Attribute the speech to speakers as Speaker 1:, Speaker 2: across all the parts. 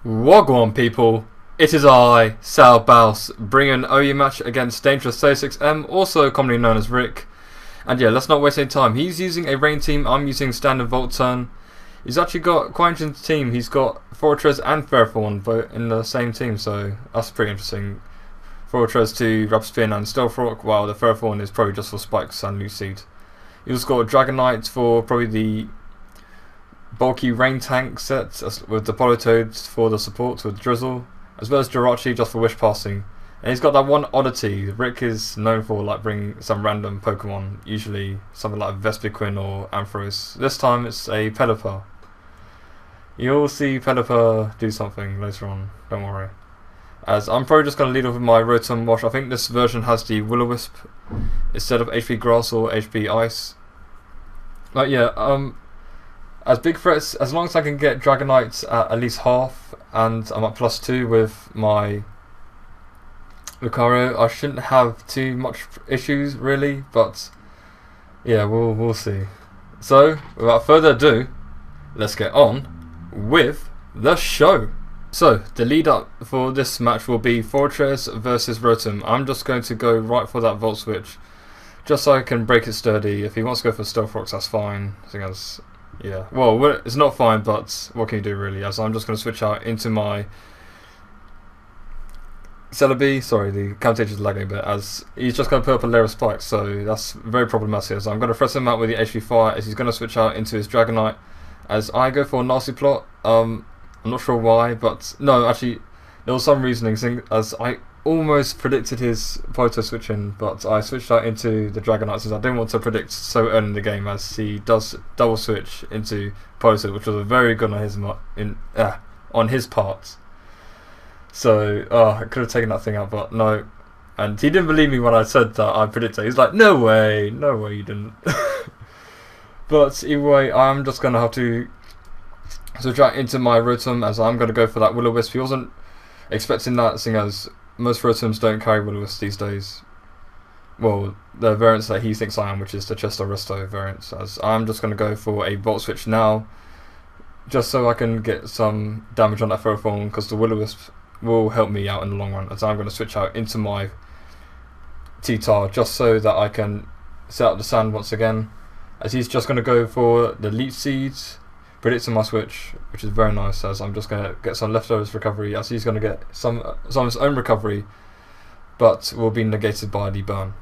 Speaker 1: Wagwan people, it is I, SourBawss, bringing an OU match against Dangerous36m, also commonly known as Rick. And yeah, let's not waste any time. He's using a rain team, I'm using standard Volt turn. He's actually got quite an interesting team. He's got Fortress and Ferrothorn both in the same team, so that's pretty interesting. Fortress to Rub Spin and Stealth Rock, while the Ferrothorn is probably just for Spikes and Loot Seed. He's also got Dragonite for probably the bulky rain tank set with the Politoads for the support with Drizzle, as well as Jirachi just for wish passing. And he's got that one oddity. Rick is known for like bringing some random Pokemon, usually something like Vespiquen or Ampharos. This time it's a Pelipper. You'll see Pelipper do something later on, don't worry. As I'm probably just going to lead off with my Rotom Wash. I think this version has the Will-O-Wisp instead of HP Grass or HP Ice. But yeah, as big threats, as long as I can get Dragonites at least half, and I'm at +2 with my Lucario, I shouldn't have too much issues really, but yeah, we'll see. So, without further ado, let's get on with the show. So, the lead up for this match will be Fortress versus Rotom. I'm just going to go right for that Volt Switch, just so I can break it sturdy. If he wants to go for Stealth Rocks, that's fine. I think that's, yeah. Well, it's not fine, but what can you do really? As I'm just going to switch out into my Celebi. Sorry, the commentator is lagging a bit, as he's just going to put up a layer of spikes, so that's very problematic. So I'm going to press him out with the HP Fire, as he's going to switch out into his Dragonite. As I go for a Nasty Plot, I'm not sure why, but no, actually, there was some reasoning, as I almost predicted his Polito switching, but I switched out into the Dragonite since I didn't want to predict so early in the game, as he does double switch into Polito, which was a very good on his part. So, I could have taken that thing out, but no. And he didn't believe me when I said that I predicted. He's like, no way you didn't. But either way, I'm just going to have to switch out into my Rotom, as I'm going to go for that Will-O-Wisp. He wasn't expecting that, seeing as most Rotoms don't carry Will-O-Wisp these days. Well, the variants that he thinks I am, which is the Chester Resto variants. As I'm just going to go for a Volt Switch now, just so I can get some damage on that Ferrothorn, because the Will-O-Wisp will help me out in the long run. As I'm going to switch out into my T-Tar, just so that I can set up the sand once again. As he's just going to go for the Leech Seeds, predicting my switch, which is very nice, as I'm just going to get some leftovers recovery, as he's going to get some of his own recovery, but will be negated by the burn.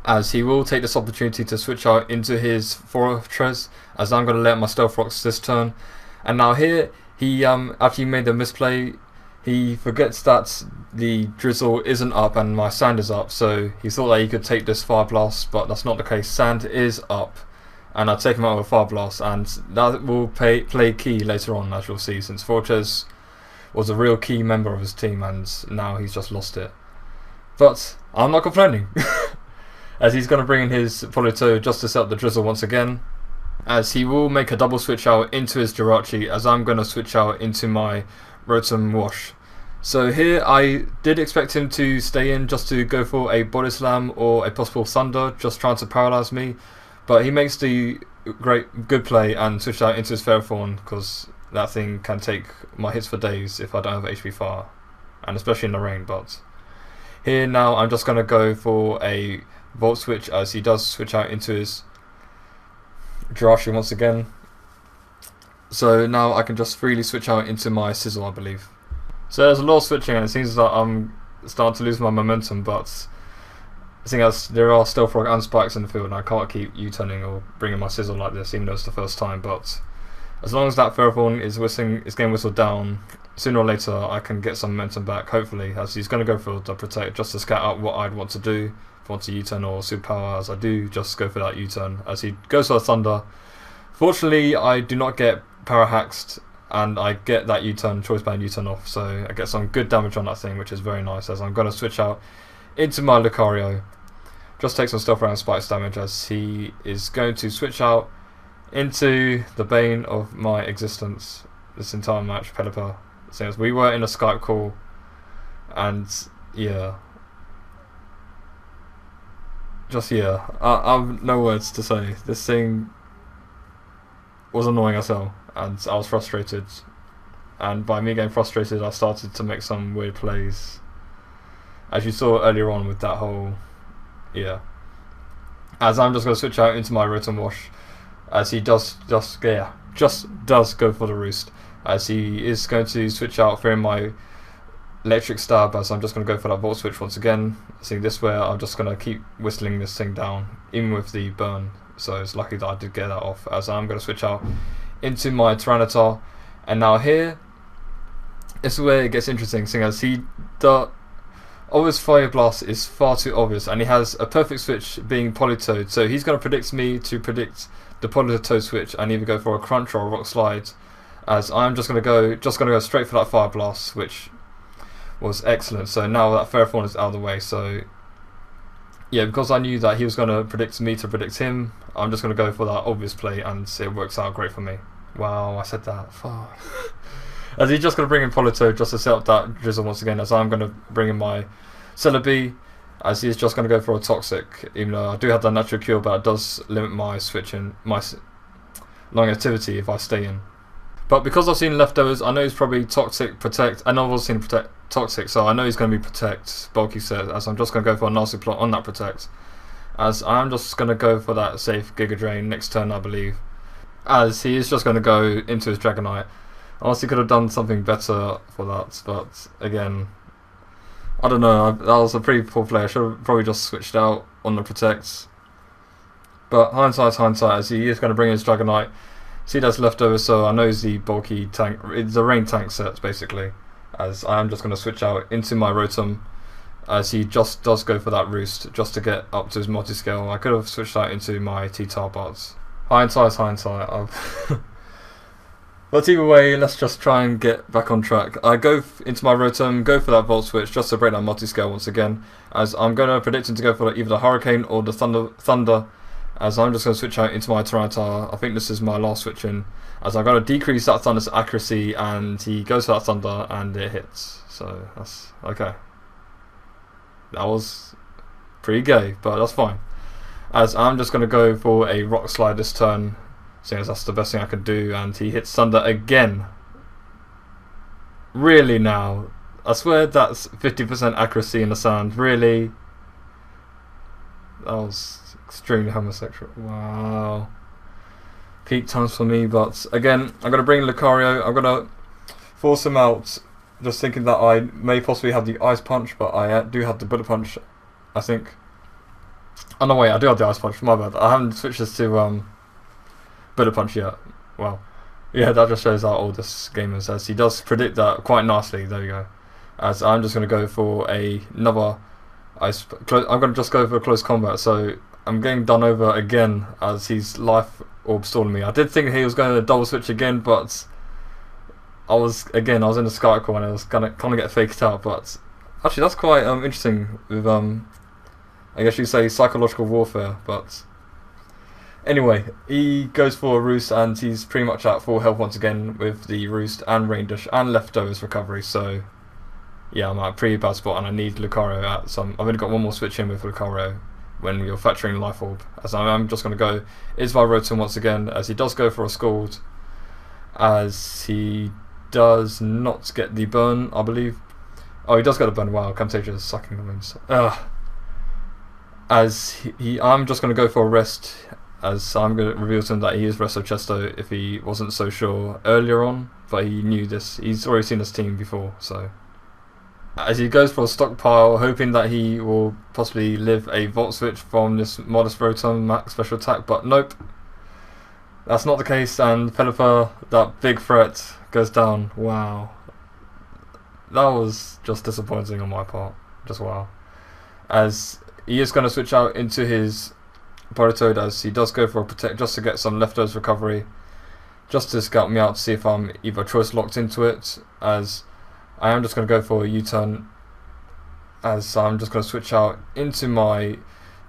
Speaker 1: As he will take this opportunity to switch out into his Fortress, as I'm going to let my Stealth Rocks this turn. And now here, he actually made the misplay. He forgets that the Drizzle isn't up and my Sand is up, so he thought that he could take this Fire Blast, but that's not the case. Sand is up, and I'll take him out with a Fire Blast, and that will play key later on, as you'll see, since Fortress was a real key member of his team, and now he's just lost it. But I'm not complaining, as he's going to bring in his Polito just to set up the Drizzle once again, as he will make a double switch out into his Jirachi, as I'm going to switch out into my Rotom Wash. So here I did expect him to stay in just to go for a Body Slam or a possible Thunder, just trying to paralyze me, but he makes the good play and switched out into his Ferrothorn, because that thing can take my hits for days if I don't have HP Fire, and especially in the rain. But here now I'm just going to go for a Volt Switch, as he does switch out into his Jirachi once again. So now I can just freely switch out into my Sizzle, I believe. So there's a lot of switching, and it seems that I'm starting to lose my momentum, but seeing as there are Stealth Rock and Spikes in the field, and I can't keep U-turning or bringing my Sizzle like this, even though it's the first time. But as long as that Ferrothorn is getting whistled down, sooner or later I can get some momentum back, hopefully, as he's going to go for the Protect just to scout out what I'd want to do. If I want to U-turn or Superpower, as I do just go for that U-turn, as he goes for a Thunder. Fortunately, I do not get Power Haxed, and I get that U-turn, Choice Band U-turn off, so I get some good damage on that thing, which is very nice, as I'm going to switch out into my Lucario. Just take some Stealth Round Spikes damage, as he is going to switch out into the bane of my existence this entire match, Pelipper. Since we were in a Skype call, and yeah, I have no words to say. This thing was annoying as hell, and I was frustrated. and by me getting frustrated I started to make some weird plays, as you saw earlier on with that whole, yeah. As I'm just going to switch out into my rotom wash, as he just does go for the roost, as he is going to switch out for my electric stab, as I'm just going to go for that volt switch once again. See this way, I'm just going to keep whistling this thing down, even with the burn, so it's lucky that I did get that off, as I'm going to switch out into my Tyranitar. And now here, this is where it gets interesting, seeing as the obvious Fire Blast is far too obvious, and he has a perfect switch being Politoed, so he's going to predict me to predict the Politoed switch and either go for a Crunch or a Rock Slide, as I'm just going to go straight for that Fire Blast, which was excellent. So now that Ferrothorn is out of the way, so yeah, because I knew that he was going to predict me to predict him, I'm just going to go for that obvious play, and it works out great for me. Wow, I said that. Fuck. As he's just going to bring in Politoed just to set up that Drizzle once again, as I'm going to bring in my Celebi, as he's just going to go for a Toxic, even though I do have that Natural Cure, but it does limit my switching, my long activity if I stay in. But because I've seen Leftovers, I know he's probably Toxic, Protect, and I've also seen Toxic, so I know he's going to be Protect, bulky set, as I'm just going to go for a Nasty Plot on that Protect, as I'm just going to go for that safe Giga Drain next turn, I believe, as he is just going to go into his Dragonite. Honestly, could have done something better for that, but again, I don't know, that was a pretty poor play. I should have probably just switched out on the Protects. But hindsight's hindsight, as he is going to bring his Dragonite. See, that's Leftover, so I know he's the bulky tank, it's a rain tank set basically, as I am just going to switch out into my Rotom, as he just does go for that Roost just to get up to his multi-scale. I could have switched out into my T-Tar, but hindsight's hindsight. But either way, let's just try and get back on track. I go into my Rotom, go for that Volt Switch just to break that multi-scale once again, as I'm going to predict him to go for either the Hurricane or the Thunder, as I'm just going to switch out into my Tyranitar. I think this is my last switch in, as I'm going to decrease that Thunder's accuracy, and he goes for that Thunder and it hits. So that's okay. That was pretty gay, but that's fine. As I'm just going to go for a Rock Slide this turn, seeing as that's the best thing I can do, and he hits Thunder again. Really now? I swear that's 50% accuracy in the sand. Really? That was extremely homosexual. Wow. Peak times for me, but again, I'm going to bring Lucario. I'm going to force him out, just thinking that I may possibly have the Ice Punch, but I do have the Bullet Punch, I think. Oh no, wait, I do have the Ice Punch, my bad. I haven't switched this to Bullet Punch yet. Well, yeah, that just shows how old this game is, as he does predict that quite nicely. There you go. As I'm just going to go for another ice. I'm going to just go for close combat, so I'm getting done over again as he's Life Orb stalling me. I did think he was going to double switch again, but I was in the Skycall and I was going to kind of get faked out. But actually, that's quite interesting with I guess you say psychological warfare, but. Anyway, he goes for a Roost, and he's pretty much at full health once again with the Roost and Rain Dash and Leftovers recovery, so yeah, I'm at a pretty bad spot and I need Lucario at some. I've only got one more switch in with Lucario when you're factoring Life Orb, as I'm just going to go is my Rotom once again, as he does go for a Scald, as he does not get the burn, I believe. Oh, he does get a burn. Wow, Camtasia is sucking the wings. As I'm just going to go for a rest, as I'm going to reveal to him that he is Resto Chesto if he wasn't so sure earlier on, but he knew this. He's already seen this team before, so. As he goes for a Stockpile, hoping that he will possibly live a Volt Switch from this Modest Rotom max special attack, but nope. That's not the case, and Pelipper, that big threat, goes down. Wow. That was just disappointing on my part. Just wow. As he is going to switch out into his Politoed, as he does go for a Protect just to get some Leftovers recovery, just to scout me out to see if I'm either choice locked into it, as I am just going to go for a U-turn, as I'm just going to switch out into my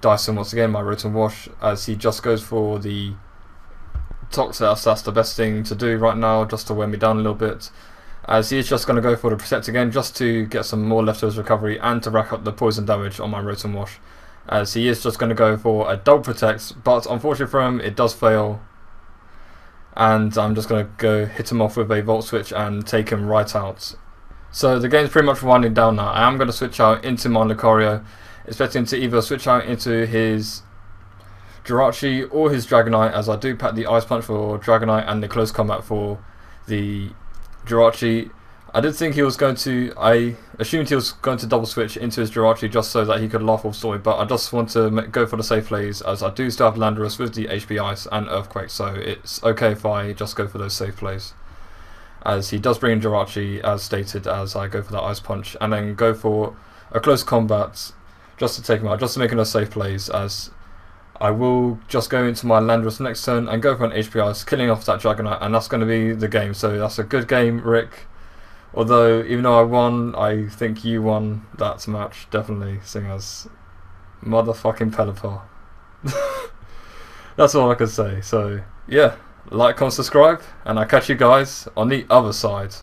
Speaker 1: Dyson once again, my Rotom Wash, as he just goes for the Toxic. That's the best thing to do right now, just to wear me down a little bit, as he is just going to go for the Protect again, just to get some more Leftovers recovery and to rack up the poison damage on my Rotom Wash, as he is just going to go for a double Protect, but unfortunately for him, it does fail. and I'm just going to go hit him off with a volt switch and take him right out. So the game's pretty much winding down now. I am going to switch out into my Lucario, expecting to either switch out into his Jirachi or his Dragonite, as I do pack the Ice Punch for Dragonite and the Close Combat for the Jirachi. I did think he was going to, I assumed he was going to double switch into his Jirachi just so that he could laugh off Story, but I just want to go for the safe plays, as I do still have Landorus with the HP Ice and Earthquake, so it's okay if I just go for those safe plays, as he does bring in Jirachi as stated, as I go for that Ice Punch and then go for a Close Combat just to take him out, just to make those safe plays, as I will just go into my Landorus next turn and go for an HP Ice, killing off that Dragonite, and that's going to be the game. So that's a good game, Rick. Although, even though I won, I think you won that match, definitely, seeing as motherfucking Pelipper. That's all I can say. So, yeah, like, comment, subscribe, and I'll catch you guys on the other side.